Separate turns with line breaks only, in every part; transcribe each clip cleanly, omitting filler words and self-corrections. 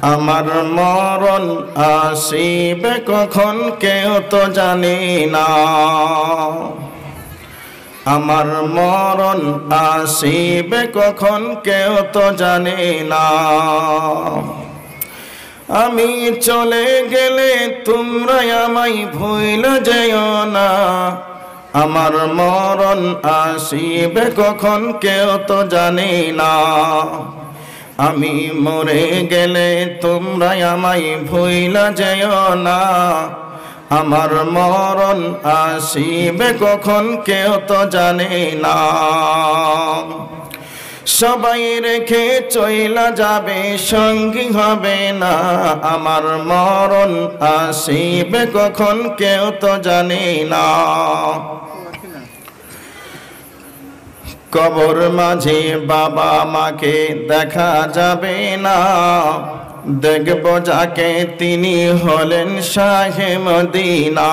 আমার মরণ আসিবে কখন কেউ তো জানি না। আমার মরণ আসিবে কখন কেউ তো জানি না। আমি চলে গেলে তোমরা আমায় ভুলে যেও না। আমার মরণ আসিবে কখন কেউ তো জানি না। আমি মরে গেলে তোমরা আমায় ভুলে যেও না। আমার মরণ আসিবে কখন কেউ তো জানে না। সবাই রেখে চইলা যাবে, সঙ্গী হবে না। আমার মরণ আসিবে কখন কেউ তো জানে না। কবর মাঝে বাবা মাকে দেখা যাবে না। দেখব যাকে তিনি হলেন শাহে মদিনা।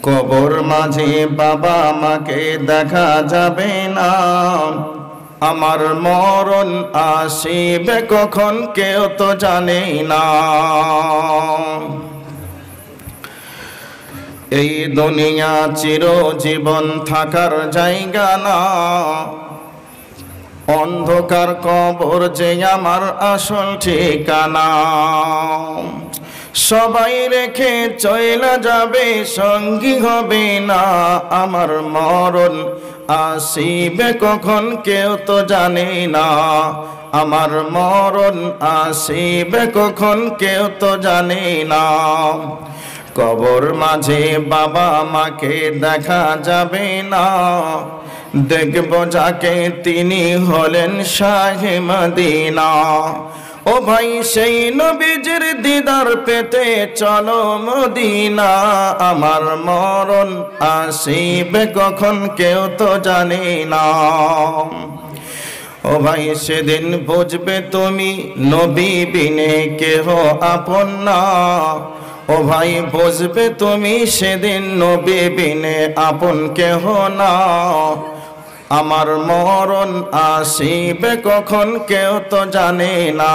কবর মাঝে বাবা মাকে দেখা যাবে না। আমার মরণ আসিবে কখন কেউ তো জানে না। এই দুনিয়া চিরজীবন থাকার জায়গা না। অন্ধকার কবর যে আমার আসল ঠিকানা। সবাই রেখে চলে যাবে, সঙ্গী হবে না। আমার মরণ আসিবে কখন কেউ তো জানে না। আমার মরণ আসিবে কখন কেউ তো জানে না। কবর মাঝে বাবা মাকে দেখা যাবে না। দেখব যাকে তিনি হলেন শাহে মদিনা। ও ভাই সেই নবীজির দিদার পেতে চলো মদিনা। আমার মরণ আসিবে কখন কেউ তো জানে না। ও ভাই সেদিন বুঝবে তুমি নবী বিনে কেহ আপন না। ও ভাই বুঝবে তুমি সেদিন নবী বিনে আপন কেহ না। আমার মরণ আসিবে কখন কেউ তো জানে না।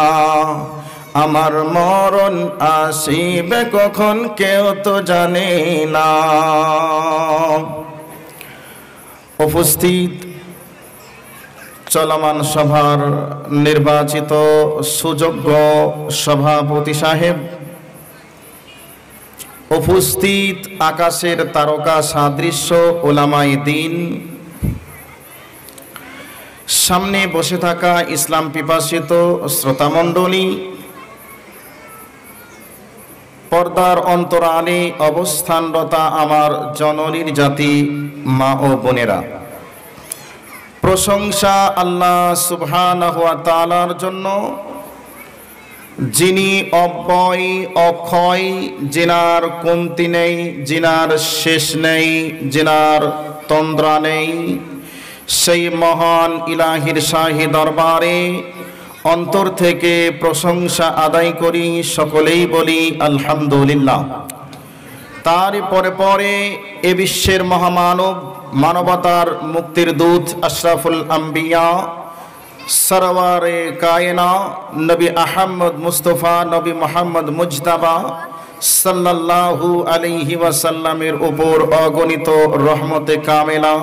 আমার মরণ আসিবে কখন কেউ তো জানে না। উপস্থিত চলমান সভার নির্বাচিত সুযোগ্য সভাপতি সাহেব, উপস্থিত আকাশের তারকা সাদৃশ্য ওলামায়ে দ্বীন, সামনে বসে থাকা ইসলাম পিপাসিত শ্রোতামণ্ডলী, পর্দার অন্তরালে অবস্থানরতা আমার জননীর জাতি মা ও বোনেরা, প্রশংসা আল্লাহ সুবহানাহু ওয়া তাআলার জন্য, যিনি অব্যয় অক্ষয়, যিনার কমতি নেই, যিনার শেষ নেই, যিনার তন্দ্রা নেই। সেই মহান ইলাহির শাহী দরবারে অন্তর থেকে প্রশংসা আদায় করি, সকলেই বলি আলহামদুলিল্লাহ। তার পরে পরে এ বিশ্বের মহামানব, মানবতার মুক্তির দূত, আশরাফুল আম্বিয়া, সরওয়ারে কায়না, নবী আহমদ মুস্তফা, নবী মোহাম্মদ মুজতাবা সাল্লাল্লাহু আলাইহি ওয়াসাল্লামের উপর অগণিত রহমতে কামেলা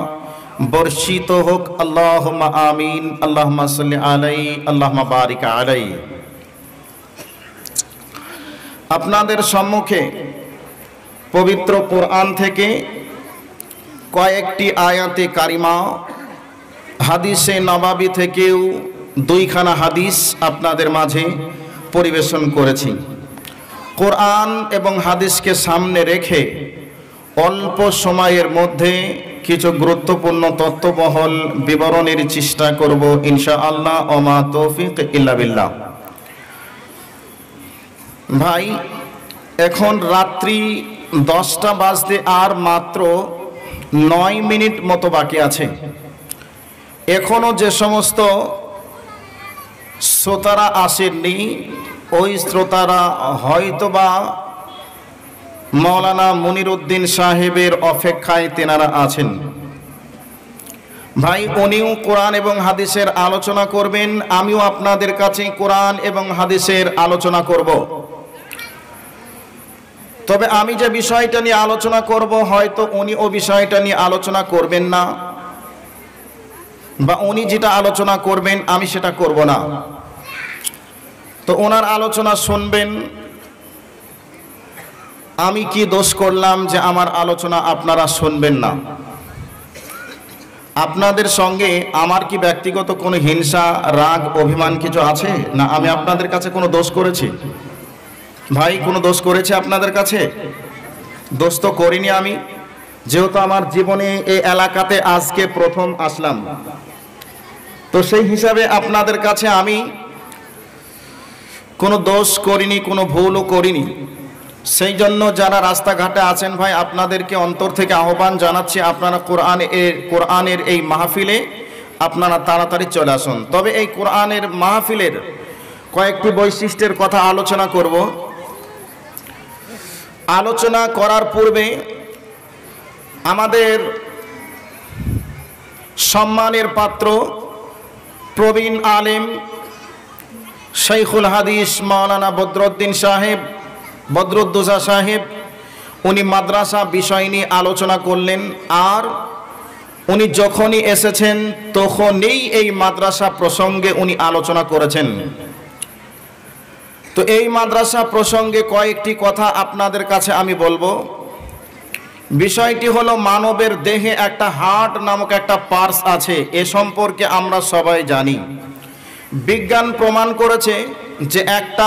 বর্ষিত হোক। আল্লাহুম্মা আমিন। আল্লাহুম্মা সাল্লি আলাইহি, আল্লাহুম্মা বারিক আলাইহি। আপনাদের সম্মুখে পবিত্র কোরআন থেকে কয়েকটি আয়াতে কারিমা, হাদিসে নবাবী থেকেও দুইখানা হাদিস আপনাদের মাঝে পরিবেশন করেছি। কোরআন এবং হাদিসকে সামনে রেখে অল্প সময়ের মধ্যে কিছু গুরুত্বপূর্ণ তত্ত্ববহল বিবরণের চেষ্টা করব ইনশাআল্লাহ। ওমা তৌফিক ইল্লা বিল্লাহ। ভাই, এখন রাত্রি 10টা বাজতে আর মাত্র 9 মিনিট মতো বাকি আছে। এখনো যে সমস্ত শ্রোতারা আসেননি, ওই শ্রোতারা হয়তোবা মাওলানা মুনিরউদ্দিন সাহেবের অপেক্ষায় তেনারা আছেন। ভাই উনিও কোরআন এবং হাদিসের আলোচনা করবেন, আমিও আপনাদের কাছে কোরআন এবং হাদিসের আলোচনা করব। তবে আমি যে বিষয়টা নিয়ে আলোচনা করব হয়তো উনি ও বিষয়টা নিয়ে আলোচনা করবেন না, বা উনি যেটা আলোচনা করবেন আমি সেটা করব না। তো ওনার আলোচনা শুনবেন। আমি কি দোষ করলাম যে আমার আলোচনা আপনারা শুনবেন না? আপনাদের সঙ্গে আমার কি ব্যক্তিগত কোনো হিংসা, রাগ, অভিমান কিছু আছে? না আমি আপনাদের কাছে কোনো দোষ করেছি? ভাই কোনো দোষ করেছে আপনাদের কাছে? দোষ তো করিনি আমি, যেহেতু আমার জীবনে এই এলাকাতে আজকে প্রথম আসলাম। তো সেই হিসাবে আপনাদের কাছে আমি কোনো দোষ করিনি, কোনো ভুলও করিনি। সেই জন্য যারা রাস্তাঘাটে আছেন ভাই, আপনাদেরকে অন্তর থেকে আহ্বান জানাচ্ছি, আপনারা কোরআনের এই মাহফিলে আপনারা তাড়াতাড়ি চলে আসুন। তবে এই কোরআনের মাহফিলের কয়েকটি বৈশিষ্ট্যের কথা আলোচনা করব। আলোচনা করার পূর্বে আমাদের সম্মানের পাত্র প্রবীণ আলেম শাইখুল হাদিস মাওলানা বদরুদ্দোজা সাহেব, উনি মাদ্রাসা বিষয় নিয়ে আলোচনা করলেন। আর উনি যখনই এসেছেন তখনই এই মাদ্রাসা প্রসঙ্গে উনি আলোচনা করেছেন। তো এই মাদ্রাসা প্রসঙ্গে কয়েকটি কথা আপনাদের কাছে আমি বলবো। বিষয়টি হলো, মানবের দেহে একটা হার্ট নামক একটা পার্টস আছে, এ সম্পর্কে আমরা সবাই জানি। বিজ্ঞান প্রমাণ করেছে যে একটা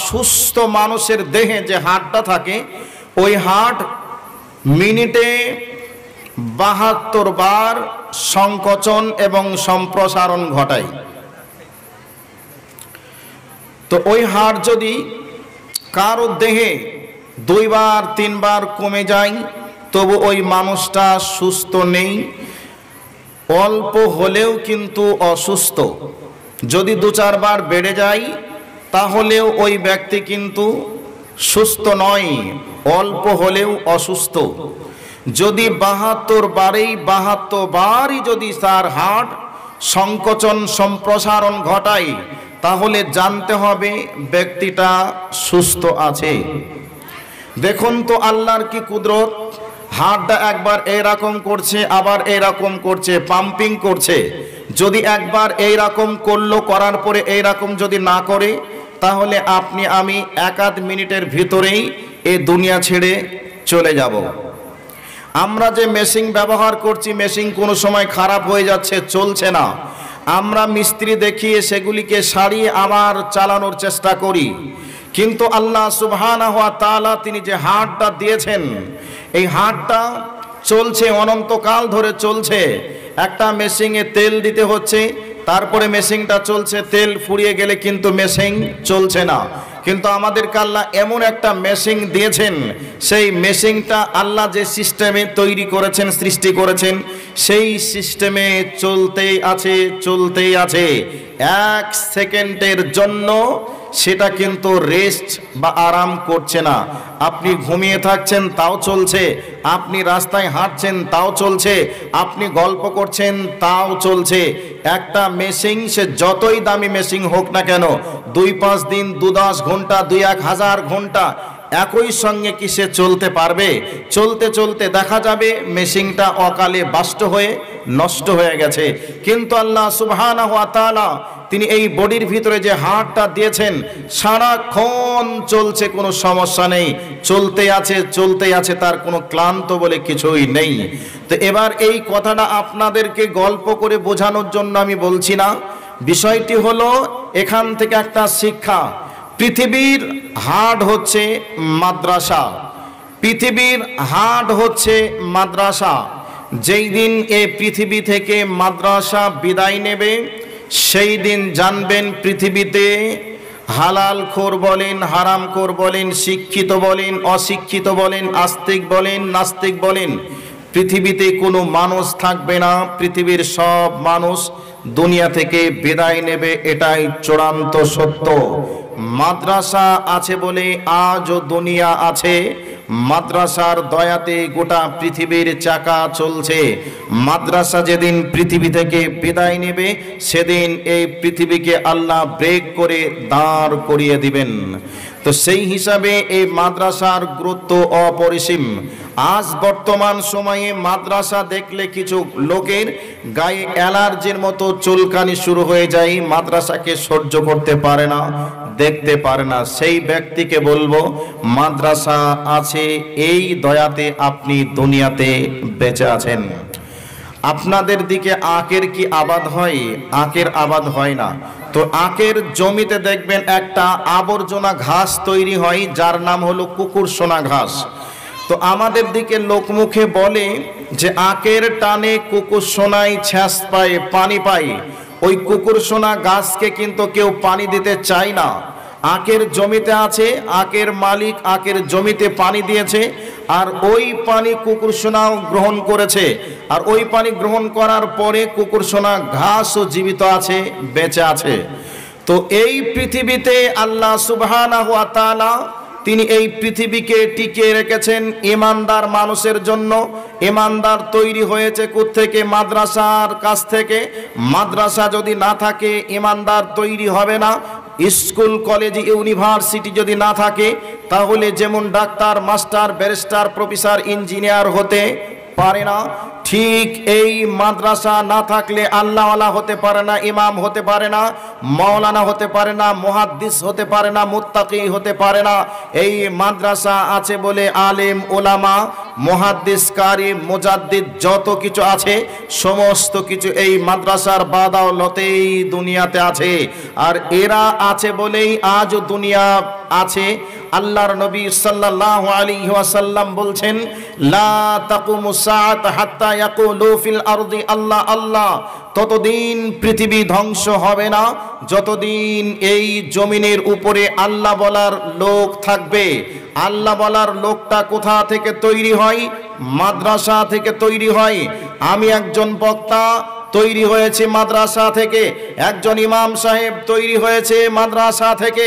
সুস্থ মানুষের দেহে যে হার্টটা থাকে, ওই হার্ট মিনিটে 72 বার সংকোচন এবং সম্প্রসারণ ঘটায়। তো ওই হার্ট যদি কারো দেহে 2 বার 3 বার কমে যায়, তবু ওই মানুষটা সুস্থ নেই, অল্প হলেও কিন্তু অসুস্থ। যদি 2-4 বার বেড়ে যায় তাহলেও ওই ব্যক্তি কিন্তু সুস্থ নয়, অল্প হলেও অসুস্থ। যদি 72 বারই যদি তার হার্ট সংকোচন সম্প্রসারণ ঘটায়, তাহলে জানতে হবে ব্যক্তিটা সুস্থ আছে। দেখুন তো আল্লাহর কি কুদরত, হার্টটা একবার এরকম করছে, আবার এরকম করছে, পাম্পিং করছে। যদি একবার এইরকম করলো, করার পরে এইরকম যদি না করে, তাহলে আপনি আমি 1-8 মিনিটের ভিতরেই এই দুনিয়া ছেড়ে চলে যাব। আমরা যে মেশিন ব্যবহার করছি, মেশিন কোনো সময় খারাপ হয়ে যাচ্ছে, চলছে না, আমরা মিস্ত্রি দেখিয়ে সেগুলিকে সারিয়ে আবার চালানোর চেষ্টা করি। কিন্তু আল্লাহ সুবহানাহু ওয়া তাআলা তিনি যে হার্টটা দিয়েছেন, এই হার্টটা চলছে, অনন্তকাল ধরে চলছে। একটা মেশিনে তেল দিতে হচ্ছে, তারপরে মেশিনটা চলছে, তেল ফুরিয়ে গেলে কিন্তু মেশিন চলছে না। কিন্তু আমাদেরকে আল্লাহ এমন একটা মেশিন দিয়েছেন, সেই মেশিনটা আল্লাহ যে সিস্টেমে তৈরি করেছেন, সৃষ্টি করেছেন, সেই সিস্টেমে চলতেই আছে। 1 সেকেন্ডের জন্য সেটা কিন্তু রেস্ট বা আরাম করছে না। আপনি ঘুমিয়ে থাকছেন তাও চলছে, আপনি রাস্তায় হাঁটছেন তাও চলছে, আপনি গল্প করছেন তাও চলছে। একটা মেশিন, সে যতই দামি মেশিন হোক না কেন, 2-5 দিন, 2-10 ঘন্টা, 2-1000 ঘন্টা একই সঙ্গে কি সে চলতে পারবে? চলতে চলতে দেখা যাবে মেশিনটা অকালে বাষ্ট হয়ে নষ্ট হয়ে গেছে। কিন্তু আল্লাহ সুবহানাহু ওয়া তাআলা তিনি এই বডির ভিতরে যে হার্টটা দিয়েছেন, সারাক্ষণ চলছে, কোনো সমস্যা নেই, চলতে আছে, তার কোনো ক্লান্ত বলে কিছুই নেই। তো এবার এই কথাটা আপনাদেরকে গল্প করে বোঝানোর জন্য আমি বলছি না। বিষয়টি হলো, এখান থেকে একটা শিক্ষা, পৃথিবীর হার্ট হচ্ছে মাদ্রাসা, পৃথিবীর হার্ট হচ্ছে মাদ্রাসা। যেই দিন এই পৃথিবী থেকে মাদ্রাসা বিদায় নেবে, সেই দিন জানবেন পৃথিবীতে হালালখোর বলেন, হারামখোর বলেন, শিক্ষিত বলেন, অশিক্ষিত বলেন, আস্তিক বলেন, নাস্তিক বলেন, পৃথিবীতে কোনো মানুষ থাকবে না। পৃথিবীর সব মানুষ দুনিয়া থেকে বিদায় নেবে, এটাই চূড়ান্ত সত্য। মাদ্রাসা আছে বলে আজও দুনিয়া আছে, মাদ্রাসার দয়াতে গোটা পৃথিবীর চাকা চলছে। মাদ্রাসা যেদিন পৃথিবী থেকে বিদায় নেবে সেদিন এই পৃথিবীকে আল্লাহ ব্রেক করে দাঁড় করিয়ে দিবেন। তো সেই হিসাবে এই মাদ্রাসার গুরুত্ব অপরিসীম। আজ বর্তমান সময়ে মাদ্রাসা দেখলে কিছু লোকের গায়ে অ্যালার্জির মতো চুলকানি শুরু হয়ে যায়, মাদ্রাসাকে সহ্য করতে পারে না, দেখতে পারে না। সেই ব্যক্তিকে বলবো মাদ্রাসা আছে, এই দয়াতে আপনি দুনিয়াতে বেঁচে আছেন। আপনাদের দিকে আখের কি আবাদ হয়? আখের আবাদ হয় না। তো আখের জমিতে দেখবেন একটা আবর্জনা ঘাস তৈরি হয়, যার নাম হলো কুকুরসোনা ঘাস। তো আমাদের দিকে লোকমুখে বলে যে আখের টানে কুকুরসোনায় ছ্যাঁচ পায়, পানি পায়। ওই কুকুরসোনা গাছকে কিন্তু কেউ পানি দিতে চায় না। আখের জমিতে আছে, আখের মালিক আখের জমিতে পানি দিয়েছে, আর ওই পানি কুকুরসোনাও গ্রহণ করেছে। আর ওই পানি গ্রহণ করার পরে কুকুরসোনা ঘাসও জীবিত আছে, বেঁচে আছে। তো এই পৃথিবীতে আল্লাহ সুবহানাহু ওয়া তাআলা তিনি এই পৃথিবীকে টিকিয়ে রেখেছেন ঈমানদার মানুষের জন্য। ঈমানদার তৈরি হয়েছে কোত্থেকে? মাদ্রাসার কাছ থেকে। মাদ্রাসা যদি না থাকে ঈমানদার তৈরি হবে না। স্কুল কলেজ ইউনিভার্সিটি যদি না থাকে তাহলে যেমন doctor, master, barrister, professor, engineer হতে পারে না, ঠিক এই মাদ্রাসা না থাকলে আল্লাহওয়ালা হতে পারে না, ইমাম হতে পারে না, মাওলানা হতে পারে না, মুহাদ্দিস হতে পারে না, মুত্তাকি হতে পারে না। এই মাদ্রাসা আছে বলে আলেম, ওলামা, মুহাদ্দিস, কারি, মুজাদ্দিদ যত কিছু আছে সমস্ত কিছু এই মাদ্রাসার বাদাওলতেই দুনিয়াতে আছে। আর এরা আছে বলেই আজ দুনিয়া আছে। আল্লাহর নবী সাল্লাল্লাহু আলাইহি ওয়াসাল্লাম বলছেন, লা তাকুমুস সাআত হাত্তা ইয়াকুলু ফিল আরদি আল্লাহ আল্লাহ। ততদিন পৃথিবী ধ্বংস হবে না যতদিন এই জমিনের উপরে আল্লাহ বলার লোক থাকবে। আল্লাহ বলার লোকটা কোথা থেকে তৈরি হয়? মাদ্রাসা থেকে তৈরি হয়। আমি একজন বক্তা তৈরি হয়েছে মাদ্রাসা থেকে, একজন ইমাম সাহেব তৈরি হয়েছে মাদ্রাসা থেকে।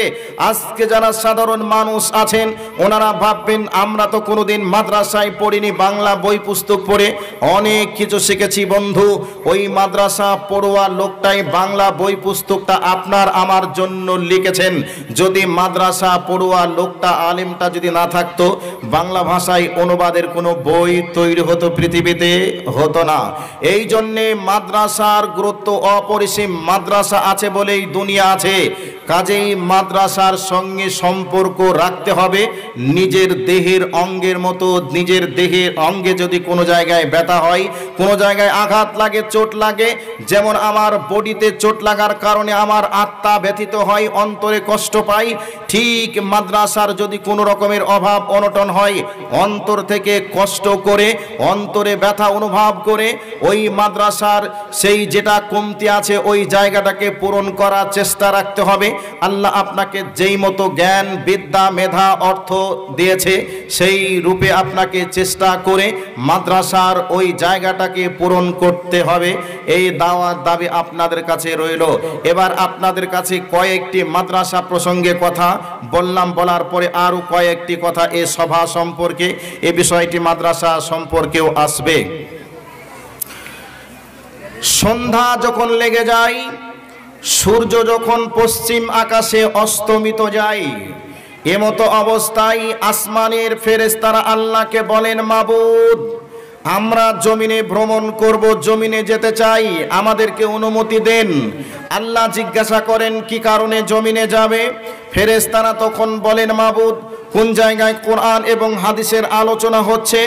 আজকে যারা সাধারণ মানুষ আছেন ওনারা ভাববেন আমরা তো কোনোদিন মাদ্রাসায় পড়িনি, বাংলা বই পুস্তক পড়ে অনেক কিছু শিখেছি। বন্ধু, ওই মাদ্রাসা পড়ুয়া লোকটাই বাংলা বই পুস্তকটা আপনার আমার জন্য লিখেছেন। যদি মাদ্রাসা পড়ুয়া লোকটা, আলেমটা যদি না থাকতো, বাংলা ভাষায় অনুবাদের কোনো বই তৈরি হতো পৃথিবীতে? হতো না। এই জন্যে মাদ্রাসার গুরুত্ব অপরিসীম। মাদ্রাসা আছে বলেই দুনিয়া আছে। কাজেই মাদ্রাসার সঙ্গে সম্পর্ক রাখতে হবে নিজের দেহের অঙ্গের মতো। নিজের দেহের অঙ্গে যদি কোনো জায়গায় ব্যথা হয়, কোনো জায়গায় আঘাত লাগে, চোট লাগে, যেমন আমার বডিতে চোট লাগার কারণে আমার আত্মা ব্যথিত হয়, অন্তরে কষ্ট পাই, ঠিক মাদ্রাসার যদি কোনো রকমের অভাব অনটন হয়, অন্তর থেকে কষ্ট করে, অন্তরে ব্যথা অনুভব করে ওই মাদ্রাসার সেই যেটা কমতি আছে ওই জায়গাটাকে পূরণ করার চেষ্টা রাখতে হবে। আল্লাহ আপনাকে যেই মতো জ্ঞান, বিদ্যা, মেধা, অর্থ দিয়েছে সেই রূপে আপনাকে চেষ্টা করে মাদ্রাসার ওই জায়গাটাকে পূরণ করতে হবে। এই দাওয়াত দাবি আপনাদের কাছে রইল। এবার আপনাদের কাছে কয়েকটি মাদ্রাসা প্রসঙ্গে কথা বললাম, বলার পরে আরও কয়েকটি কথা এ সভা সম্পর্কে, এ বিষয়টি মাদ্রাসা সম্পর্কেও আসবে। সন্ধ্যা যখন লেগে যায়, সূর্য যখন পশ্চিম আকাশে অস্তমিত যায়, এমতো অবস্থায় আসমানের ফেরেশতারা আল্লাহকে বলেন, মাবুদ আমরা জমিনে ভ্রমণ করব, জমিনে যেতে চাই, আমাদেরকে অনুমতি দেন। আল্লাহ জিজ্ঞাসা করেন কি কারণে জমিনে যাবে? ফেরেশতারা তখন বলেন, মাবুদ কোন জায়গায় কোরআন এবং হাদিসের আলোচনা হচ্ছে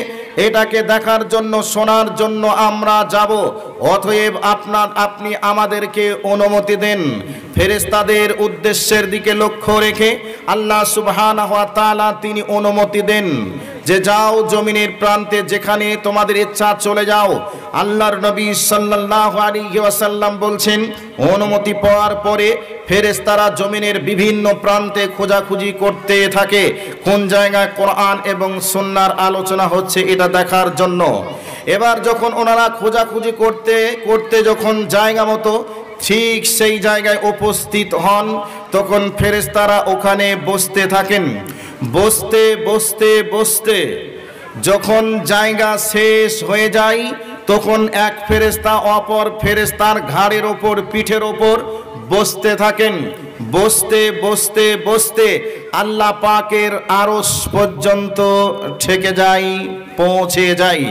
এটাকে দেখার জন্য, শোনার জন্য আমরা যাব। অতএব আপনি আমাদেরকে অনুমতি দেন। ফেরেশতাদের উদ্দেশ্যের দিকে লক্ষ্য রেখে আল্লাহ সুবহানাহু ওয়া তাআলা তিনি অনুমতি দেন যে যাও জমিনের প্রান্তে, যেখানে তোমাদের ইচ্ছা চলে যাও। আল্লাহর নবী সাল্লাল্লাহু আলাইহি ওয়াসাল্লাম বলছেন, অনুমতি পাওয়ার পরে ফেরেশতারা জমিনের বিভিন্ন প্রান্তে খোঁজাখুঁজি করতে থাকে কোন জায়গায় কোরআন এবং সুন্নাহর আলোচনা হচ্ছে এটা দেখার জন্য। এবার যখন ওনারা খোঁজাখুঁজি করতে করতে যখন জায়গা মতো ঠিক সেই জায়গায় উপস্থিত হন, তখন ফেরেশতারা ওখানে বসতে থাকেন। বসতে বসতে বসতে যখন জায়গা শেষ হয়ে যায় তখন এক ফেরেশতা অপর ফেরেশতার ঘাড়ের ওপর পিঠের ওপর বসতে থাকেন। বসতে বসতে বসতে আল্লাহ পাকের আরশ পর্যন্ত ঠেকে যায়, পৌঁছে যায়।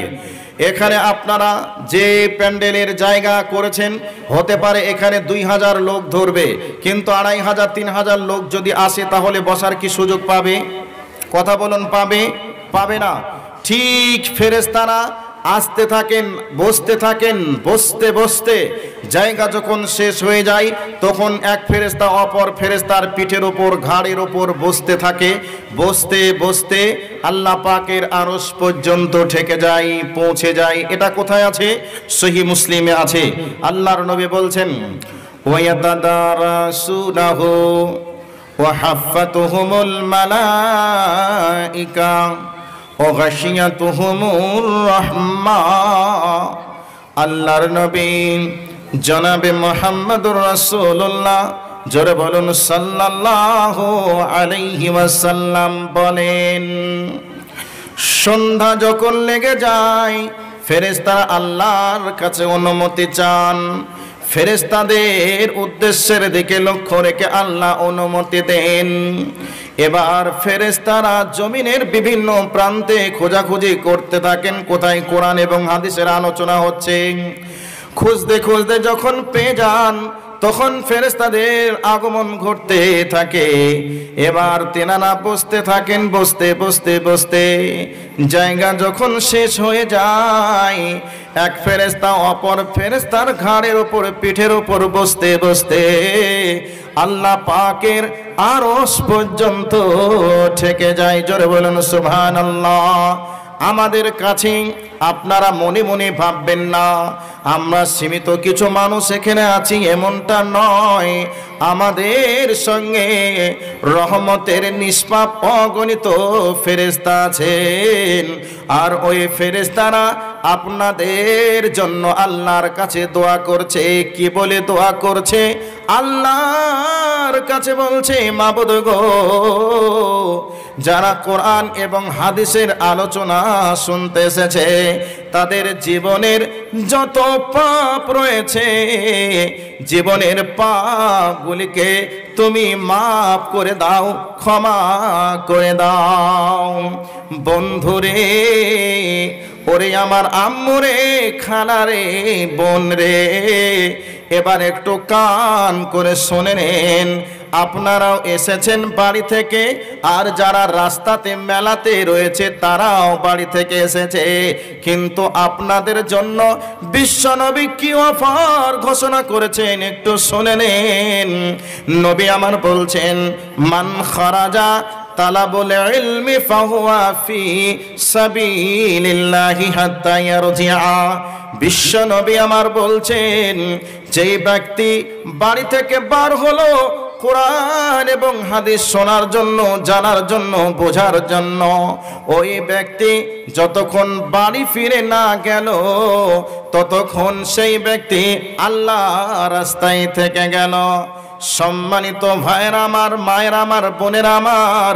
এখানে আপনারা যে প্যান্ডেলের জায়গা করেছেন হতে পারে এখানে 2000 লোক ধরবে, কিন্তু 2500-3000 লোক যদি আসে তাহলে বসার কি সুযোগ পাবে? কথা বলুন, পাবে? পাবে না। ঠিক ফেরেশতারা আসতে থাকেন, বসতে থাকেন, বসতে বসতে জায়গা যখন শেষ হয়ে যায় তখন এক ফেরেশতা অপর ফেরেশতার পিঠের ওপর ঘাড়ের ওপর বসতে থাকে। বসতে বসতে আল্লাহ পাকের আরশ পর্যন্ত ঠেকে যায়, পৌঁছে যায়। এটা কোথায় আছে? সহিহ মুসলিমে আছে। আল্লাহর নবী বলছেন, ওয়ায়াতাদারাসুনাহু ওয়া হাফাতুহুমুল মালাইকা ও গাশিয়াতুহুমুর রাহমা। আল্লাহর নবী জনাবে মুহাম্মদুর রাসূলুল্লাহ, জোরে বলুন সাল্লাল্লাহু আলাইহি ওয়াসাল্লাম বলেন, সন্ধ্যা যখন লেগে যায় ফেরেশতারা আল্লাহর কাছে অনুমতি চান। ফেরেশতাদের উদ্দেশ্যের দিকে লক্ষ্য রেখে আল্লাহ অনুমতি দেন। এবার ফেরেশতারা জমিনের বিভিন্ন প্রান্তে খোঁজাখুঁজি করতে থাকেন কোথায় কোরআন এবং হাদিসের আলোচনা হচ্ছে। খুঁজতে খুঁজতে যখন পেয়ে যান তখন ফেরেশতাদের আগমন ঘটতে থাকে। এবার তেনারা বসতে থাকেন, বসতে বসতে বসতে জায়গা যখন শেষ হয়ে যায় এক ফেরেশতা অপর ফেরেশতার ঘাড়ের ওপর পিঠের ওপর বসতে বসতে আল্লাহ পাকের আরশ পর্যন্ত ঠেকে যায়। জোরে বলুন সুবহানাল্লাহ। আমাদের কাছে আপনারা মনে মনে ভাববেন না আমরা সীমিত কিছু মানুষ এখানে আছি, এমনটা নয়। আমাদের সঙ্গে রহমতের নিষ্পাপ অগণিত ফেরেশতা আছেন, আর ওই ফেরেশতারা আপনাদের জন্য আল্লাহর কাছে দোয়া করছে। কি বলে দোয়া করছে? আল্লাহর কাছে বলছে, মাবুদ গো, যারা কোরআন এবং হাদিসের আলোচনা শুনতে এসেছে তাদের জীবনের যত পাপ রয়েছে জীবনের পাপগুলিকে তুমি মাফ করে দাও, ক্ষমা করে দাও। বন্ধুরে, ওরে আমার আম্মুরে, খালারে, বোন রে, এবার একটু কান করে শুনে নেন। আপনারাও এসেছেন বাড়ি থেকে, আর যারা রাস্তাতে মেলাতে রয়েছে তারাও বাড়ি থেকে এসেছে, কিন্তু আপনাদের জন্য বিশ্বনবী কি অফার ঘোষণা করেছেন একটু শুনে নেন। নবী আমার বলছেন, মান খারাজা তালাবুল ইলমি ফাহুয়া ফি সাবিলিল্লাহি হাত্তা ইয়ারজিআ। বিশ্বনবী আমার বলছেন, যেই ব্যক্তি বাড়ি থেকে বার হলো কোরআন এবং হাদিস শোনার জন্য, জানার জন্য, বোঝার জন্য, ওই ব্যক্তি যতক্ষণ বাড়ি ফিরে না গেল ততক্ষণ সেই ব্যক্তি আল্লাহ রাস্তায় থেকে গেল। সম্মানিত ভাইরা আমার, মায়েরা আমার, বোনেরা আমার,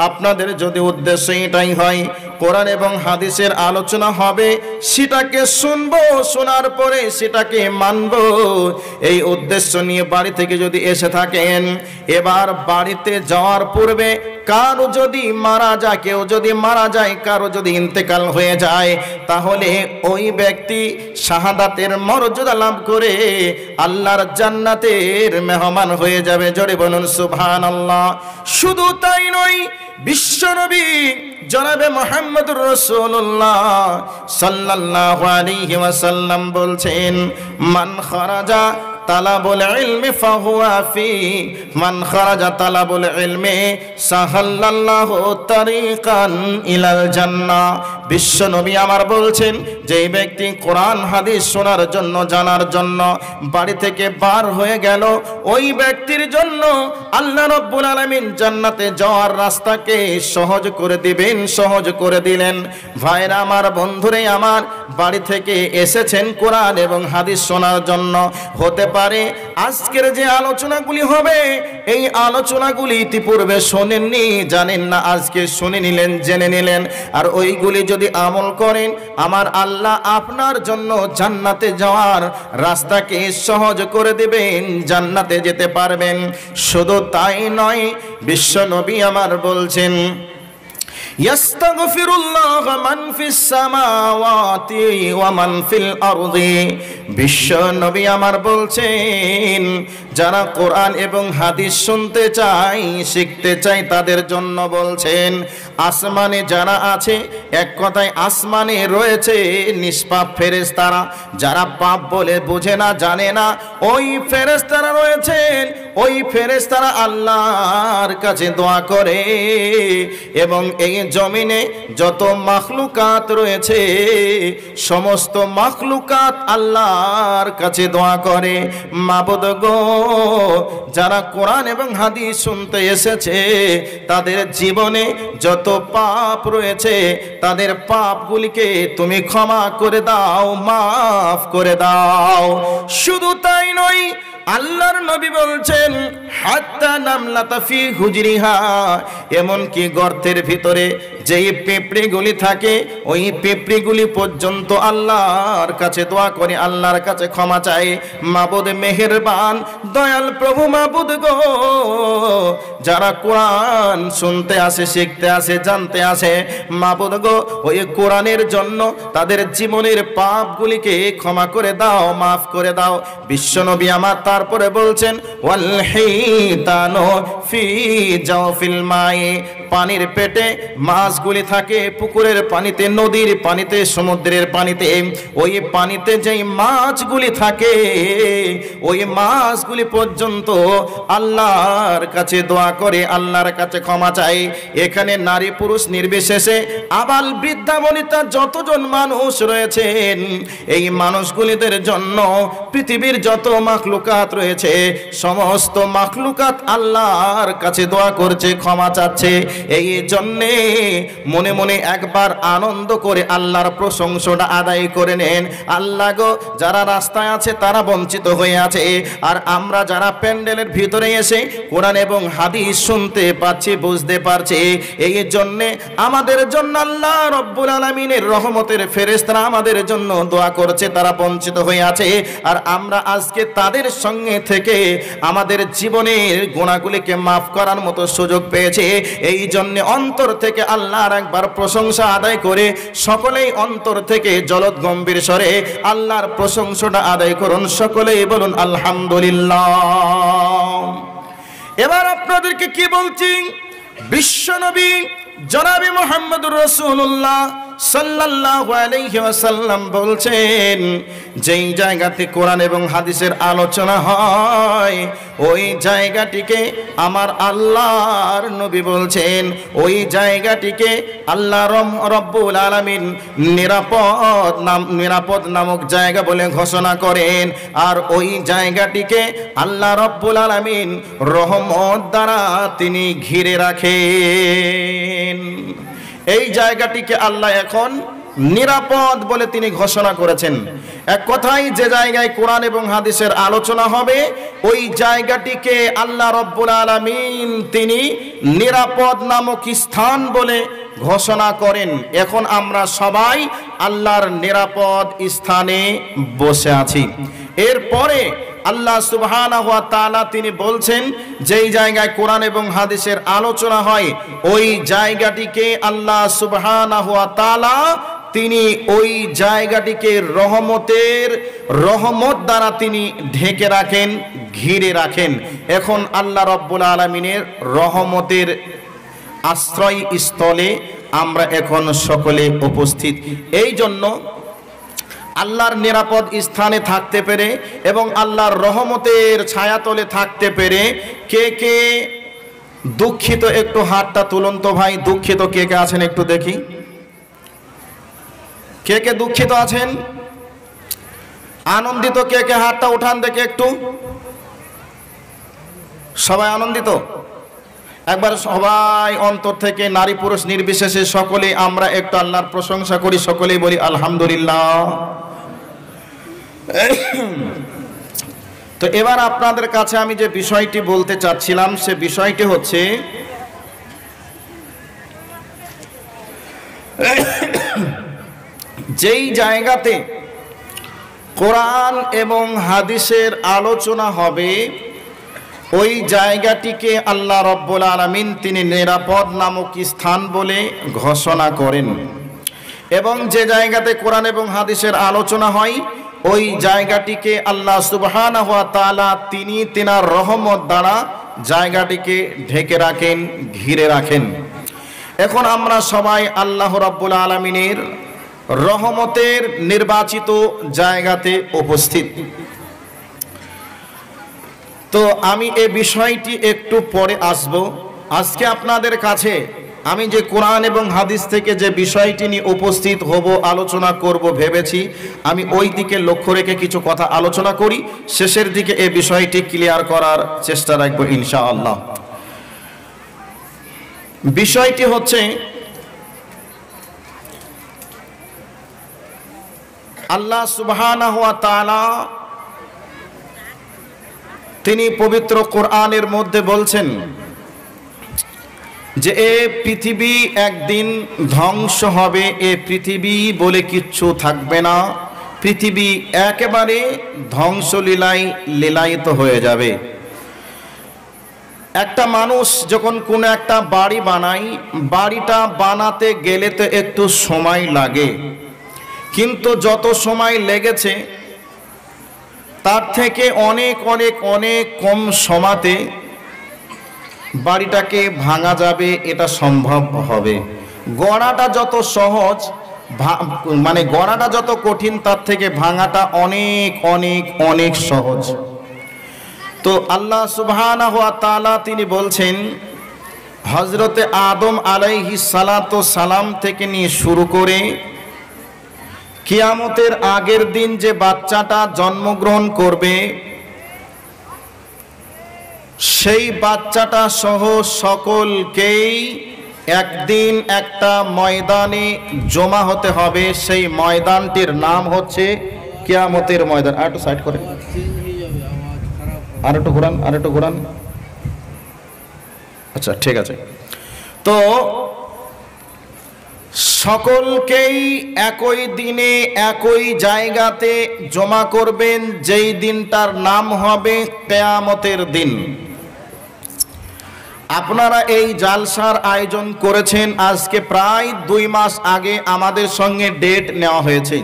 আপনাদের যদি উদ্দেশ্য এটাই হয় কোরআন এবং হাদিসের আলোচনা হবে, সেটাকে শুনবো, শোনার পরে সেটাকে মানব, এই উদ্দেশ্য নিয়ে বাড়ি থেকে যদি এসে থাকেন, এবার বাড়িতে যাওয়ার পূর্বে কারো যদি মারা যায়, কেউ যদি মারা যায়, কারো যদি ইন্তেকাল হয়ে যায়, তাহলে ওই ব্যক্তি শাহাদাতের মর্যাদা লাভ করে আল্লাহর জান্নাতের মেহমান হয়ে যাবে। জোরে বলুন সুবহানাল্লাহ। শুধু তাই নয়, বিশ্বনবী জনাবে মুহাম্মদুর রাসূলুল্লাহ সাল্লাল্লাহু আলাইহি ওয়াসাল্লাম বলছেন, মান খারাজা তালাবুল ইলমি ফাহুয়া ফি, মান খারাজা তালাবুল ইলমি সাহাল্লাল্লাহু তারিকান ইলাল জান্নাহ। বিশ্বনবী আমার বলছেন, যেই ব্যক্তি কোরআন হাদিস শোনার জন্য, জানার জন্য বাড়ি থেকে বার হয়ে গেল, ওই ব্যক্তির জন্য আল্লাহ রাব্বুল আলামিন জান্নাতে যাওয়ার রাস্তাকে সহজ করে দিবেন, সহজ করে দিলেন। ভাইরা আমার, বন্ধুরে আমার, বাড়ি থেকে এসেছেন কোরআন এবং হাদিস শোনার জন্য। হতে পারে আজকের যে আলোচনাগুলি হবে এই আলোচনাগুলি ইতিপূর্বে শোনেননি, জানেন না, আজকে শুনে নিলেন, জেনে নিলেন। আর ওইগুলি যদি আমল করেন আমার আল্লাহ আপনার জন্য জান্নাতে যাওয়ার রাস্তাকে সহজ করে দেবেন, জান্নাতে যেতে পারবেন। শুধু তাই নয়, বিশ্ব নবী আমার বলছেন ইয়াস্তাগফিরুল্লাহ মান ফিস সামাওয়াতি ওয়া মান ফিল আরদি। বিশ্ব নবী আমার বলছেন যারা কোরআন এবং হাদিস শুনতে চায়, শিখতে চায়, তাদের জন্য বলছেন আসমানে যারা আছে, এক কথায় আসমানে রয়েছে নিষ্পাপ ফেরেশতারা, যারা পাপ বলে বোঝে না, জানে না, ওই ফেরেশতারা রয়েছেন। ওই ফেরেশতারা আল্লাহর কাছে দোয়া করে এবং এই জমিনে যত মাখলুকাত রয়েছে সমস্ত মাখলুকাত আল্লাহর কাছে দোয়া করে, মাবুদ গো, যারা কোরআন এবং হাদিস শুনতে এসেছে তাদের জীবনে যত পাপ রয়েছে তাদের পাপগুলিকে তুমি ক্ষমা করে দাও, মাফ করে দাও। শুধু তাই নয়, আল্লাহর নবী বলছেন হাত্তা নামলাতা ফি হুজরিহা, এমন কি গর্তের ভিতরে যেই পিঁপড়িগুলি থাকে ওই পিঁপড়িগুলি পর্যন্ত আল্লাহর কাছে দোয়া করে, আল্লাহর কাছে ক্ষমা চায়। মাবুদ মেহেরবান দয়াল প্রভু, মাবুদ গো, যারা কোরআন শুনতে আসে, শিখতে আসে, জানতে আসে, মাবুদ গো, ওই কোরআনের জন্য তাদের জীবনের পাপগুলিকে ক্ষমা করে দাও, মাফ করে দাও। বিশ্বনবী আমার তারপরে বলছেন ওয়াল হিতানো ফি জাওফিল মাই, পানির পেটে মাছগুলি থাকে, পুকুরের পানিতে, নদীর পানিতে, সমুদ্রের পানিতে, ওই পানিতে যেই মাছগুলি থাকে ওই মাছগুলি পর্যন্ত আল্লাহর কাছে দোয়া করে, আল্লাহর কাছে ক্ষমা চাই। এখানে নারী পুরুষ নির্বিশেষে আবাল বৃদ্ধা বনিতা যতজন মানুষ রয়েছেন এই মানুষগুলিদের জন্য পৃথিবীর যত মাখলুকাত রয়েছে সমস্ত মাখলুকাত আল্লাহর কাছে দোয়া করছে, ক্ষমা চাচ্ছে। এই জন্যে মনে মনে একবার আনন্দ করে আল্লাহর প্রশংসাটা আদায় করে নেন। আল্লাহ গো, যারা রাস্তায় আছে তারা বঞ্চিত হয়ে আছে, আর আমরা যারা প্যান্ডেলের ভিতরে এসে কোরআন এবং হাদিস শুনতে পাচ্ছি, বুঝতে পারছি, এই জন্যে আমাদের জন্য আল্লাহ রব্বুল আলামিনের রহমতের ফেরেশতারা আমাদের জন্য দোয়া করছে, তারা বঞ্চিত হয়ে আছে। আর আমরা আজকে তাদের সঙ্গে থেকে আমাদের জীবনের গুনাহগুলিকে মাফ করার মতো সুযোগ পেয়েছে। এই জন্য অন্তর থেকে আল্লাহর একবার প্রশংসা আদায় করে সকলেই অন্তর থেকে জলদ গম্ভীর স্বরে আল্লাহর প্রশংসাটা আদায় করুন। সকলেই বলুন আলহামদুলিল্লাহ। এবার আপনাদেরকে কি বলছি, বিশ্বনবী জনাবে মুহাম্মদুর রাসূলুল্লাহ সাল্লাল্লাহু আলাইহি ওয়াসাল্লাম বলছেন যেই জায়গাতে কোরআন এবং হাদিসের আলোচনা হয় ওই জায়গাটিকে আমার আল্লাহর নবী বলছেন ওই জায়গাটিকে আল্লাহ রব্বুল আলামিন নিরাপদ নামক জায়গা বলে ঘোষণা করেন। আর ওই জায়গাটিকে আল্লাহ রব্বুল আলামিন রহমত দ্বারা তিনি ঘিরে রাখেন। এই জায়গাটিকে আল্লাহ এখন নিরাপদ বলে তিনি ঘোষণা করেছেন। এক কথায় যে জায়গায় কোরআন এবং হাদিসের আলোচনা হবে ওই জায়গাটিকে আল্লাহ রব্বুল আলামিন তিনি নিরাপদ নামক স্থান বলে ঘোষণা করেন। এখন আমরা সবাই আল্লাহর নিরাপদ স্থানে বসে আছি। এরপরে আল্লাহ সুবহানাহু ওয়া তাআলা তিনি বলছেন যেই জায়গায় কোরআন এবং হাদিসের আলোচনা হয় ওই জায়গাটিকে আল্লাহ সুবহানাহু ওয়া তাআলা তিনি ওই জায়গাটিকে রহমত দ্বারা তিনি ঢেকে রাখেন, ঘিরে রাখেন। এখন আল্লাহ রব্বুল আলামিনের রহমতের আশ্রয় স্থলে আমরা এখন সকলে উপস্থিত। এই জন্য আল্লাহর নিরাপদ স্থানে থাকতে পেরে এবং আল্লাহর রহমতের ছায়াতলে থাকতে পেরে কে কে দুঃখিত একটু হাতটা তুলুন তো ভাই। দুঃখিত কে কে আছেন একটু দেখি, কে কে দুঃখিত আছেন? আনন্দিত কে কে হাতটা উঠান দেখে একটু। সবাই আনন্দিত? একবার সবাই অন্তর থেকে নারী পুরুষ নির্বিশেষে সকলেই আমরা একটু আল্লাহর প্রশংসা করি, সকলেই বলি আলহামদুলিল্লাহ। তো এবার আপনাদের কাছে আমি যে বিষয়টি বলতে চাচ্ছিলাম সে বিষয়টি হচ্ছে যেই জায়গাতে কোরআন এবং হাদিসের আলোচনা হবে ওই জায়গাটিকে আল্লাহ রব্বুল আলামিন তিনি নিরাপদ নামক স্থান বলে ঘোষণা করেন, এবং যে জায়গাতে কোরআন এবং হাদিসের আলোচনা হয় ওই জায়গাটিকে আল্লাহ সুবহানাহু ওয়া তাআলা তিনি তিনার রহমত দ্বারা জায়গাটিকে ঢেকে রাখেন, ঘিরে রাখেন। এখন আমরা সবাই আল্লাহ রাব্বুল আলামিনের রহমতের নির্বাচিত জায়গাতে উপস্থিত। তো আমি এই বিষয়টি একটু পরে আসব। আজকে আপনাদের কাছে আমি যে কোরআন এবং হাদিস থেকে যে বিষয়টি নিয়ে উপস্থিত হব, আলোচনা করব ভেবেছি, আমি ওই দিকে লক্ষ্য রেখে কিছু কথা আলোচনা করি, শেষের দিকে এই বিষয়টি ক্লিয়ার করার চেষ্টা রাখবো ইনশাআল্লাহ। বিষয়টি হচ্ছে আল্লাহ সুবহানাহু ওয়া তাআলা তিনি পবিত্র কোরআনের মধ্যে বলছেন যে এ পৃথিবী একদিন ধ্বংস হবে, এ পৃথিবী বলে কিচ্ছু থাকবে না, পৃথিবী একেবারে ধ্বংসলীলায় লীলায়িত হয়ে যাবে। একটা মানুষ যখন কোনো একটা বাড়ি বানায়, বাড়িটা বানাতে গেলে তো একটু সময় লাগে, কিন্তু যত সময় লেগেছে তার থেকে অনেক অনেক অনেক কম সময়তে বাড়িটাকে ভাঙা যাবে, এটা সম্ভব হবে। গড়াটা যত সহজ, মানে গড়াটা যত কঠিন, তার থেকে ভাঙাটা অনেক অনেক অনেক সহজ। তো আল্লাহ সুবহানাহু ওয়া তাআলা তিনি বলছেন হযরতে আদম আলাইহিস সালাতু সালাম থেকে নিয়ে শুরু করে কিয়ামতের আগের দিন যে বাচ্চাটা জন্মগ্রহণ করবে সেই বাচ্চাটা সহ সকলকেই একদিন একটা ময়দানে জমা হতে হবে। সেই ময়দানটির নাম হচ্ছে কিয়ামতের ময়দান। আর একটু সাইড করে, আর একটু ঘোরান, আর একটু ঘোরান। আচ্ছা ঠিক আছে। তো সকলকেই একই দিনে একই জায়গাতে জমা করবেন, যেই দিনটার নাম হবে কিয়ামতের দিন। আপনারা এই জালসার আয়োজন করেছেন আজকে প্রায় 2 মাস আগে, আমাদের সঙ্গে ডেট নেওয়া হয়েছে,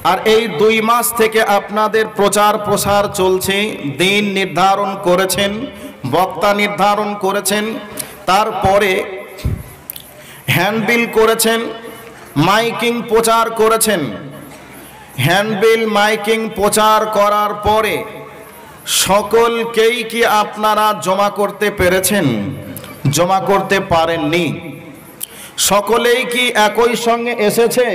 আর এই 2 মাস থেকে আপনাদের প্রচার প্রসার চলছে। দিন নির্ধারণ করেছেন, বক্তা নির্ধারণ করেছেন, তারপরে হ্যান্ডবিল করেছেন, মাইকিং প্রচার করেছেন। হ্যান্ডবিল মাইকিং প্রচার করার পরে সকলকেই কি আপনারা জমা করতে পেরেছেন? জমা করতে পারেননি। সকলেই কি একই সঙ্গে এসেছে?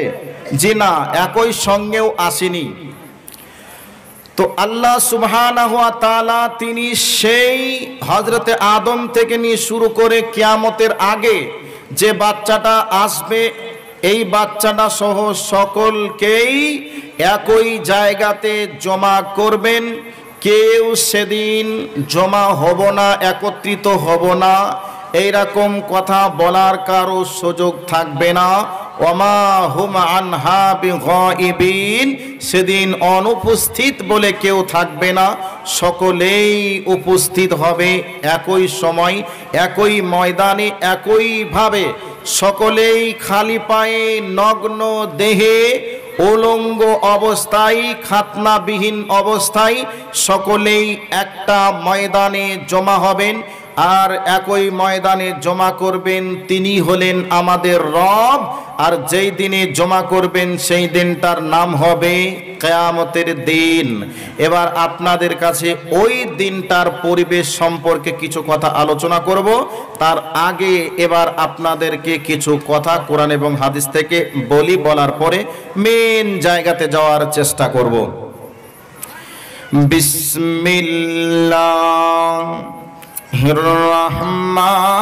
জি না, একই সঙ্গেও আসেনি। তো আল্লাহ সুবহানাহু ওয়া তাআলা তিনি সেই হযরতে আদম থেকে নিয়ে শুরু করে কিয়ামতের আগে যে বাচ্চাটা আসবে, এই বাচ্চাটা সহ সকলকেই একই জায়গাতে জমা করবেন। কেউ সেদিন জমা হব না, একত্রিত হব না, এইরকম কথা বলার কারো সুযোগ থাকবে না। ওমা হুম আনহা বিগাইবিন, সেদিন অনুপস্থিত বলে কেউ থাকবে না, সকলেই উপস্থিত হবে একই সময়, একই ময়দানে, একইভাবে সকলেই খালি পায়ে, নগ্ন দেহে, উলঙ্গ অবস্থায়, খাতনাবিহীন অবস্থায় সকলেই একটা ময়দানে জমা হবেন। আর একই ময়দানে জমা করবেন তিনি হলেন আমাদের রব। আর যেই দিনে জমা করবেন সেই দিনটার নাম হবে কিয়ামতের দিন। এবার আপনাদের কাছে ওই দিনটার পরিবেশ সম্পর্কে কিছু কথা আলোচনা করব। তার আগে এবার আপনাদেরকে কিছু কথা কোরআন এবং হাদিস থেকে বলার পরে মেন জায়গাতে যাওয়ার চেষ্টা করব। বিসমিল্লাহ রহমান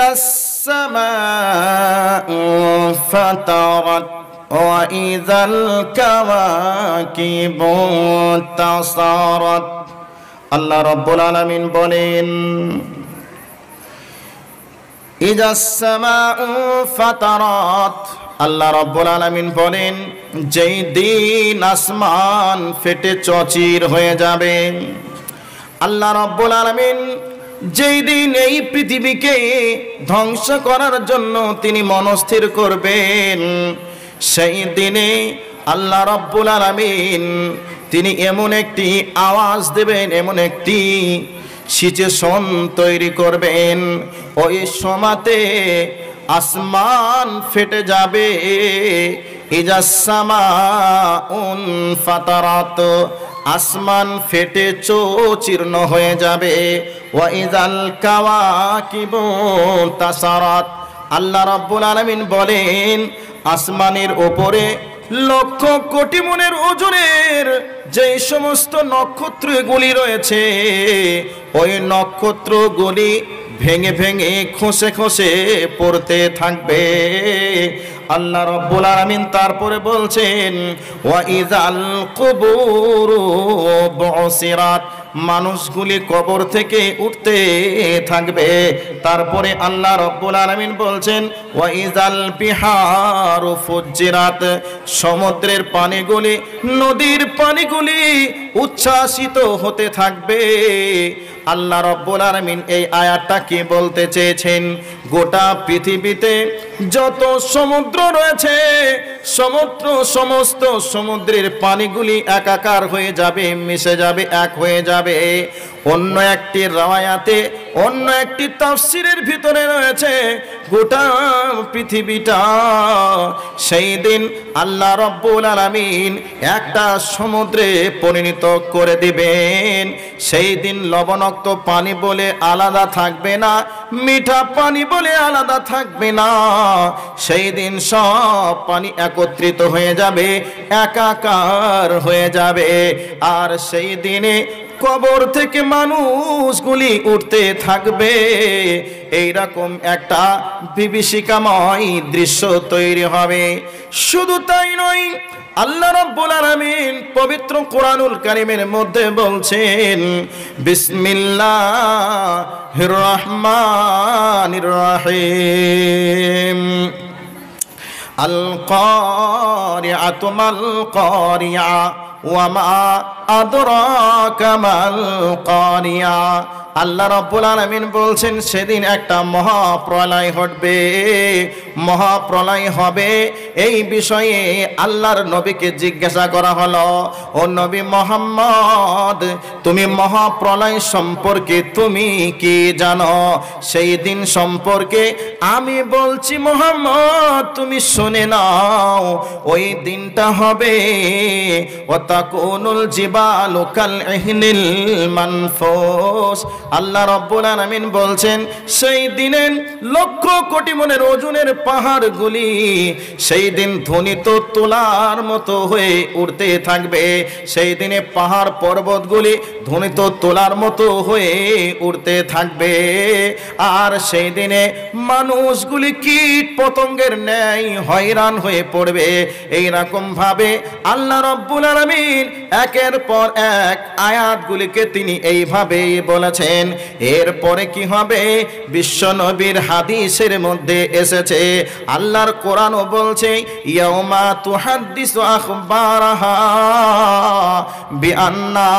ইযাস সামাউ ফাতারাত ওয়া ইযাল কাওয়াকিবু তাসারাত। আল্লাহ রাব্বুল আলামিন বলেন ইযাস সামাউ ফাতারাত, আল্লাহ রাব্বুল আলামিন বলেন যেই দিন আসমান ফেটে চচির হয়ে যাবে, আল্লাহ রাব্বুল আলামিন যেই দিন এই পৃথিবীকে ধ্বংস করার জন্য তিনি মনস্থির করবেন, সেই দিনে আল্লাহ রাব্বুল আলামিন তিনি এমন একটি আওয়াজ দেবেন, এমন একটি সিচুয়েশন তৈরি করবেন, ওই সময়তে আসমান ফেটে যাবে। ইযাস সামাউন ফাতারাত, আসমান ফেটে চৌচির্ণ হয়ে যাবে। ওয়া ইযাল কাওয়াকিবু তাসারাত, আল্লাহ রাব্বুল আলামিন বলেন আসমানের উপরে লক্ষ কোটি মনের ওজনের যে সমস্ত নক্ষত্রগুলি রয়েছে, ওই নক্ষত্রগুলি ভেঙে ভেঙে খসে খসে পড়তে থাকবে। আল্লাহ রাব্বুল আলামিন তারপরে বলছেন ওয়া ইযাল কুবুরু বুসিরাত, মানুষগুলি কবর থেকে উঠতে থাকবে। তারপরে আল্লাহ রাব্বুল আলামিন বলছেন ওয়া ইযাল বিহারু ফুজ্জিরাত, সমুদ্রের পানিগুলি, নদীর পানিগুলি উচ্ছ্বাসিত হতে থাকবে। আল্লাহ রাব্বুল আলামিন এই আয়াতটা কি বলতে চেয়েছেন? গোটা পৃথিবীতে যত সমুদ্র রয়েছে, সমস্ত সমুদ্রের পানিগুলি একাকার হয়ে যাবে, মিশে যাবে, এক হয়ে যাবে। অন্য একটি রাওয়ায়াতে, অন্য একটি তাফসীরের ভিতরে রয়েছে গোটা পৃথিবীটা সেই দিন আল্লাহ রাব্বুল আলামিন একটা সমুদ্রে পরিণত করে দিবেন। সেই দিন লবণাক্ত পানি বলে আলাদা থাকবে না, মিঠা পানি বলে আলাদা থাকবে না। সেই দিন সব পানি একত্রিত হয়ে যাবে, একাকার হয়ে যাবে। আর সেই দিনে কবর থেকে মানুষগুলি উঠতে থাকবে। এইরকম একটা বিভীষিকাময় দৃশ্য তৈরি হবে। শুধু তাই নয়, আল্লাহ রাব্বুল আলামিন পবিত্র কোরআনুল কারীমের মধ্যে বলছেন বিসমিল্লাহির রহমানির রহিম, আল কারিআতু মাল কারিআ ওয়া মা আদরাকা মাল কারিআ। আল্লাহ রাব্বুল আলামিন বলছেন সেদিন একটা মহাপ্রলয় ঘটবে, মহাপ্রলয় হবে। এই বিষয়ে আল্লাহর নবীকে জিজ্ঞাসা করা হলো, ও নবী মুহাম্মদ, তুমি মহাপ্রলয় সম্পর্কে তুমি কি জানো? সেই দিন সম্পর্কে আমি বলছি মুহাম্মদ, তুমি শুনে নাও। ওই দিনটা হবে ওয়া তাকুনুল জিবালু কাল ইহনিল মানফুস। আল্লাহ রাব্বুল আলামিন বলছেন সেই দিনে লক্ষ কোটি মনের ওজনের পাহাড়গুলি সেই দিন ধ্বনিত তোলার মতো হয়ে উঠতে থাকবে। সেই দিনে পাহাড় পর্বতগুলি ধ্বনিত তোলার মতো হয়ে উঠতে থাকবে। আর সেই দিনে মানুষগুলি কীট পতঙ্গের ন্যায় হয়রান হয়ে পড়বে। এইরকম ভাবে আল্লাহ রাব্বুল আলামিন একের পর এক আয়াতগুলিকে তিনি এইভাবেই বলেছেন। এরপরে কি হবে? বিশ্ব নবীর হাদিসের মধ্যে এসেছে, আল্লাহর কোরআনও বলছে ইয়াউমা তুহাদ্দিসু আখবারাহা বিআন্না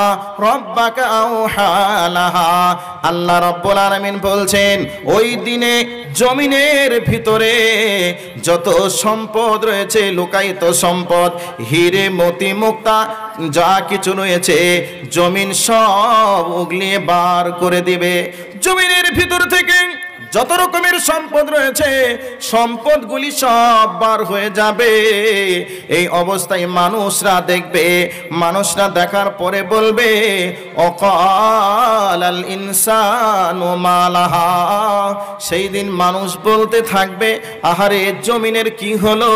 রাব্বাকা আওহা লাহা। আল্লাহ রাব্বুল আলামিন বলছেন ওই দিনে জমিনের ভিতরে যত সম্পদ রয়েছে, লুকায়িত সম্পদ, হীরে মতি মুক্তা যা কিছু রয়েছে, জমিন সব উগলিয়ে বার করে দিবে। জমিনের ভিতর থেকে যত রকমের সম্পদ রয়েছে, সম্পদগুলি সব বার হয়ে যাবে। এই অবস্থায় মানুষরা দেখবে, মানুষরা দেখার পরে বলবে অকালাল ইনসানু মালাহা। সেই দিন মানুষ বলতে থাকবে আহারে জমিনের কি হলো?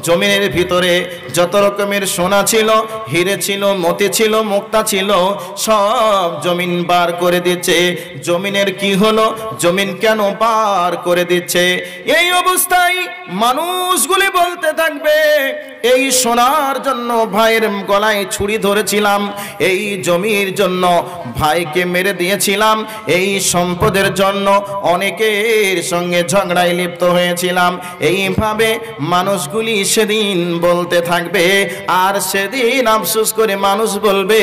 জমিনের ভিতরে যত রকমের সোনা ছিল, হিরে ছিল, মতি ছিল, মুক্তা ছিল, সব জমিন বার করে দিচ্ছে। জমিনের কি হলো? জমিন কেন কেন বার করে দিচ্ছে? এই অবস্থায় মানুষগুলি বলতে থাকবে, এই সোনার জন্য ভাইয়ের গলায় ছুরি ধরেছিলাম, এই জমির জন্য ভাইকে মেরে দিয়েছিলাম, এই সম্পদের জন্য অনেকের সঙ্গে ঝগড়ায় লিপ্ত হয়েছিলাম। এইভাবে মানুষগুলি সেদিন বলতে থাকবে। আর সেদিন আফসোস করে মানুষ বলবে,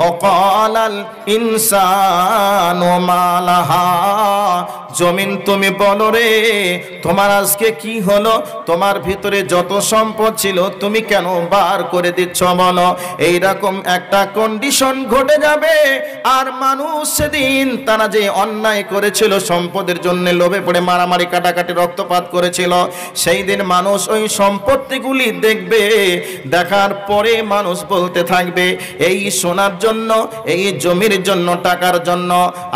অকালাল ইনসানু মা লাহা, জমিন তুমি বলো রে তোমার আজকে কি হলো? তোমার ভিতরে যত সম্পদ ছিল তুমি কেন বার করে দিচ্ছ বলো? এইরকম একটা কন্ডিশন ঘটে যাবে। আর মানুষ সেদিন তারা যে অন্যায় করেছিল, সম্পদের জন্য লোভে পড়ে মারামারি কাটাকাটি রক্তপাত করেছিল, সেই দিন মানুষ ওই সম্পত্তিগুলি দেখবে। দেখার পরে মানুষ বলতে থাকবে, এই সোনার জন্য, এই জমির জন্য, টাকার জন্য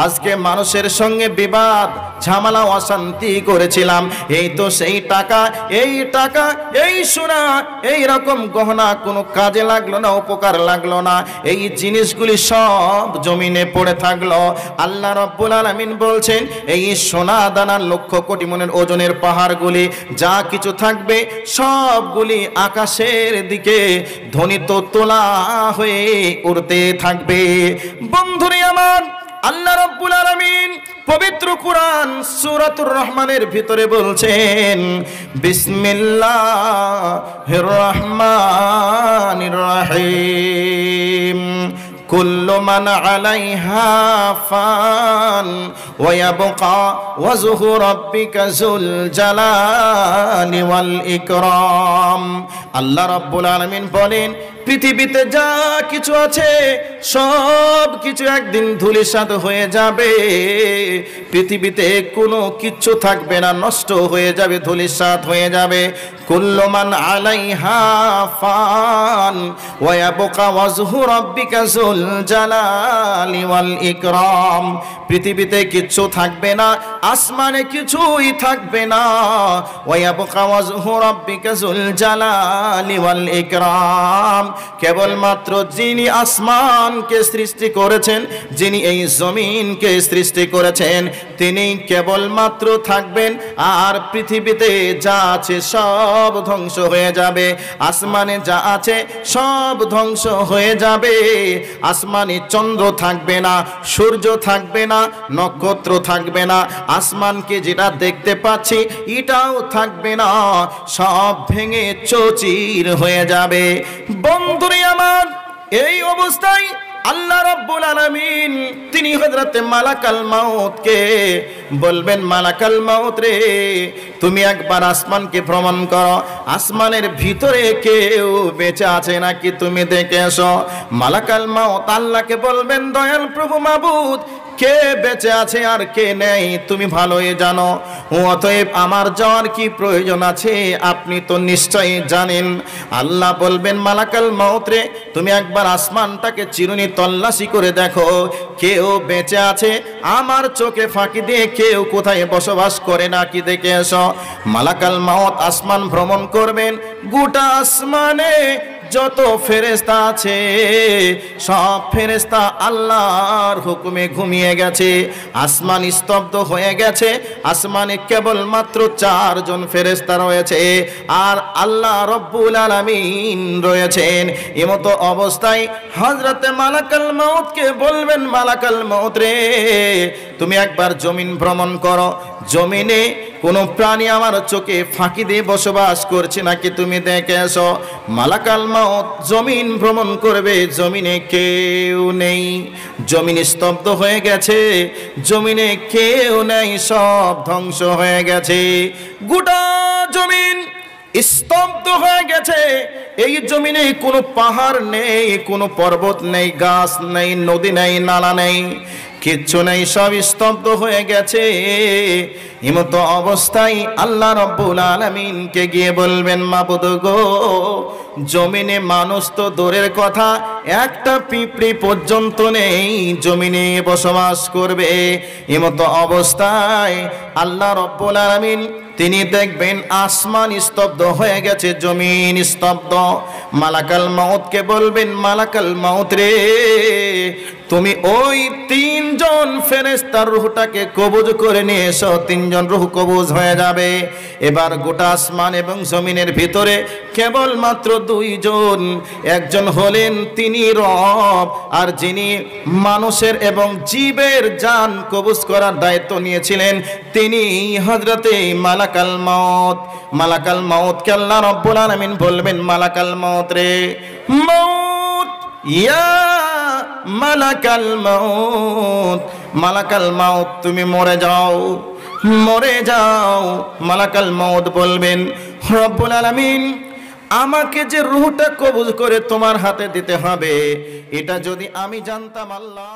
আজকে মানুষের সঙ্গে বিবাদ ঝামেলা অশান্তি করেছিলাম, এই তো সেই টাকা, এই সোনা, এই রকম গহনা কোনো কাজে লাগলো না, উপকার লাগলো না, এই জিনিসগুলি সব জমিনে পড়ে থাকলো। আল্লাহ রাব্বুল আলামিন বলছেন, এই সোনা দানা লক্ষ কোটি মনের ওজনের পাহাড়গুলি যা কিছু থাকবে সবগুলি আকাশের দিকে ধ্বনিত তোলা হয়ে উড়তে থাকবে। বন্ধুরে আমার, আল্লাহ রাব্বুল আলামিন পবিত্র কুরআন সূরাতুর রহমানের ভিতরে বলছেন, বিসমিল্লাহির রহমানির রহিম, কুল্লু মান আলাইহা ফান ওয়া ইয়াবকা ওয়াজহু রাব্বিকা যুল জালালি ওয়াল ইকরাম। আল্লাহ রাব্বুল আলামিন বলেন, পৃথিবীতে যা কিছু আছে সব কিছু একদিন ধূলিসাৎ হয়ে যাবে। পৃথিবীতে কোনো কিচ্ছু থাকবে না, নষ্ট হয়ে যাবে, ধূলিসাৎ হয়ে যাবে। কুল্লু মান আলাইহা ফান ওয়া ইয়াবকা ওয়াজহু রাব্বিকা যুল জালালি ওয়াল ইকরাম। পৃথিবীতে কিচ্ছু থাকবে না, আসমানে কিছুই থাকবে না। ওয়া ইয়াবকা ওয়াজহু রাব্বিকা যুল জালালি ওয়াল ইকরাম। কেবলমাত্র যিনি আসমানকে সৃষ্টি করেছেন, যিনি এই জমিনকে সৃষ্টি করেছেন, তিনি কেবলমাত্র থাকবেন। আর পৃথিবীতে যা আছে সব ধ্বংস হয়ে যাবে, আসমানে যা আছে সব ধ্বংস হয়ে যাবে। আসমানে চন্দ্র থাকবে না, সূর্য থাকবে না, নক্ষত্র থাকবে না, আসমানকে যেটা দেখতে পাচ্ছি এটাও থাকবে না, সব ভেঙে চৌচির হয়ে যাবে। বন্ধুরে আমার, এই অবস্থায় আল্লাহ রাব্বুল আলামিন তিনি হযরতে মালাকাল মাউতকে বলবেন, মালাকাল মাউত রে, তুমি একবার আসমানকে ভ্রমণ করো, আসমানের ভিতরে কেউ বেঁচে আছে নাকি তুমি দেখে এসো। মালাকাল মাউত আল্লাহকে বলবেন, দয়াল প্রভু মাবুদ, কে বেঁচে আছে আর কে নেই তুমি ভালোই জানো, অতএব আমার যাওয়ার কি প্রয়োজন আছে আপনি তো নিশ্চয়ই জানেন। আল্লাহ বলবেন, মালাকাল মাউত রে, তুমি একবার আসমানটাকে চিরুনি তল্লাশি করে দেখো, কেউ বেঁচে আছে আমার চোখে ফাঁকি দিয়ে কেউ কোথায় বসবাস করে নাকি দেখে এসো। মালাকাল মাউত আসমান ভ্রমণ করবেন, গোটা আসমানে যত ফেরেশতা আছে সব ফেরেশতা আল্লাহর হুকুমে ঘুমিয়ে গেছে, আসমান স্তব্ধ হয়ে গেছে। আসমানে কেবলমাত্র 4 জন ফেরেশতা রয়েছে আর আল্লাহ রব্বুল আলামিন রয়েছেন। এমতো অবস্থায় হযরতে মালাকাল মাউতকে বলবেন, মালাকাল মাউত রে, তুমি একবার জমিন ভ্রমণ করো, জমিনে কোনো প্রাণী আমার চোখে ফাঁকি দিয়ে বসবাস করছে নাকি তুমি দেখে এসো। মালাকাল মাউত জমিন ভ্রমণ করবে, জমিনে কেউ নেই, জমিন স্তব্ধ হয়ে গেছে, জমিনে কেউ নেই, সব ধ্বংস হয়ে গেছে, গোটা জমিন স্তব্ধ হয়ে গেছে। এই জমিনে কোনো পাহাড় নেই, কোনো পর্বত নেই, গাছ নেই, নদী নেই, নালা নেই, কিচ্ছু নেই, সব স্তব্ধ হয়ে গেছে। এমতো অবস্থায় আল্লাহ রাব্বুল আলামিনকে গিয়ে বলবেন, মাবুদ গো, জমিনে মানুষ তো দূরের কথা, একটা পিঁপড়ি পর্যন্ত নেই জমিনে বসবাস করবে। এমতো অবস্থায় আল্লাহ রাব্বুল আলামিন তিনি দেখবেন আসমান স্তব্ধ হয়ে গেছে, জমিন স্তব্ধ। মালাকাল মাউতকে বলবেন, মালাকাল মাউত রে, তুমি ওই তিনজন ফেরেশতার রূহটাকে কবজ করে নিয়ে এসো। তিনজন রূহ কবজ হয়ে যাবে। এবার গোটা আসমান এবং জমিনের ভিতরে কেবলমাত্র দুইজন, একজন হলেন তিনি রব, আর যিনি মানুষের এবং জীবের জান কবজ করার দায়িত্ব নিয়েছিলেন তিনি হযরতে মালাকাল মাউত। মালাকাল মাউতকে আল্লাহ রাব্বুল আলামিন বলবেন, মালাকাল মাউত রে, মাউত ইয়া মালাকাল মাউত, মালাকাল মাউত তুমি মরে যাও, মরে যাও। মালাকাল মাউত বলবেন, রব্বুল আলামিন আমাকে যে রূহটা কবজ করে তোমার হাতে দিতে হবে, এটা যদি আমি জানতাম আল্লাহ।